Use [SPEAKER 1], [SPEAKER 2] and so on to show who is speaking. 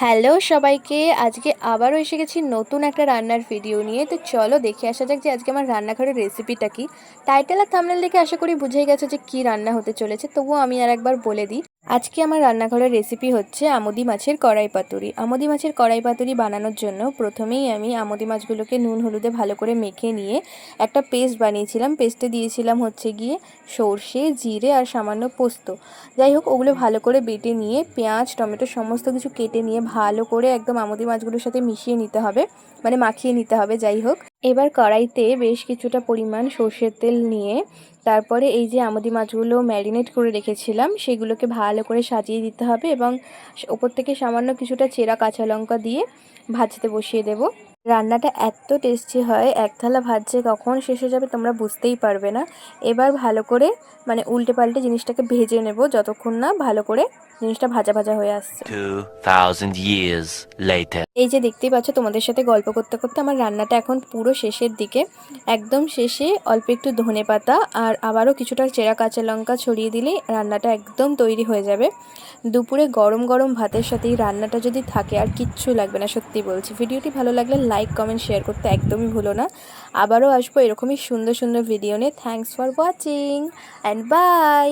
[SPEAKER 1] Hello সবাইকে, আজকে আবারও এসে গেছি নতুন একটা রান্নার ভিডিও নিয়ে। তো চলো দেখে আসা যাক যে আজকে আমার রান্নাঘরের রেসিপিটা কি। টাইটেল আর থাম্বনেল দেখে আশা করি বুঝেই গেছে যে কি রান্না হতে চলেছে, তবুও আমি আর একবার বলে দিই। আজকে আমার রান্নাঘরের রেসিপি হচ্ছে আমুদি মাছের কড়াই পাতুরি। আমুদি মাছের কড়াই পাতুরি বানানোর জন্য প্রথমেই আমি আমুদি মাছগুলোকে নুন হলুদে ভালো করে মেখে নিয়ে একটা পেস্ট বানিয়েছিলাম। পেস্টে দিয়েছিলাম হচ্ছে গিয়ে সর্ষে, জিরে আর সামান্য পোস্ত। যাই হোক, ওগুলো ভালো করে বেটে নিয়ে পেঁয়াজ, টমেটো সমস্ত কিছু কেটে নিয়ে ভালো করে একদম আমুদি মাছগুলোর সাথে মিশিয়ে নিতে হবে, মানে মাখিয়ে নিতে হবে। যাই হোক, এবার কড়াইতে বেশ কিছুটা পরিমাণ সর্ষের তেল নিয়ে তারপরে এই যে আমুদি মাছগুলো ম্যারিনেট করে রেখেছিলাম সেগুলোকে ভালো করে সাজিয়ে দিতে হবে এবং ওপর থেকে সামান্য কিছুটা চেরা কাঁচা লঙ্কা দিয়ে ভাজতে বসিয়ে দেব। রান্নাটা এত টেস্টি হয়, এক থালা ভাত যে কখন শেষ হয়ে যাবে তোমরা বুঝতেই পারবে না। এবার ভালো করে মানে উল্টে পাল্টে জিনিসটাকে ভেজে নেব যতক্ষণ না ভালো করে জিনিসটা ভাজা ভাজা হয়ে আসছে।
[SPEAKER 2] 2000 years later.
[SPEAKER 1] এই যে দেখতেই পাচ্ছ, তোমাদের সাথে গল্প করতে করতে আমার রান্নাটা এখন পুরো শেষের দিকে। একদম শেষে অল্প একটু ধনেপাতা আর আবারও কিছুটা চেরা কাঁচা লঙ্কা ছড়িয়ে দিলেই রান্নাটা একদম তৈরি হয়ে যাবে। দুপুরে গরম গরম ভাতের সাথে এই রান্নাটা যদি থাকে আর কিচ্ছু লাগবে না, সত্যি বলছি। ভিডিওটি ভালো লাগলে লাইক কমেন্ট শেয়ার করতে একদমই ভুলো না। আবারও আসবো এরকমই সুন্দর সুন্দর ভিডিও নিয়ে। Thanks for watching and by.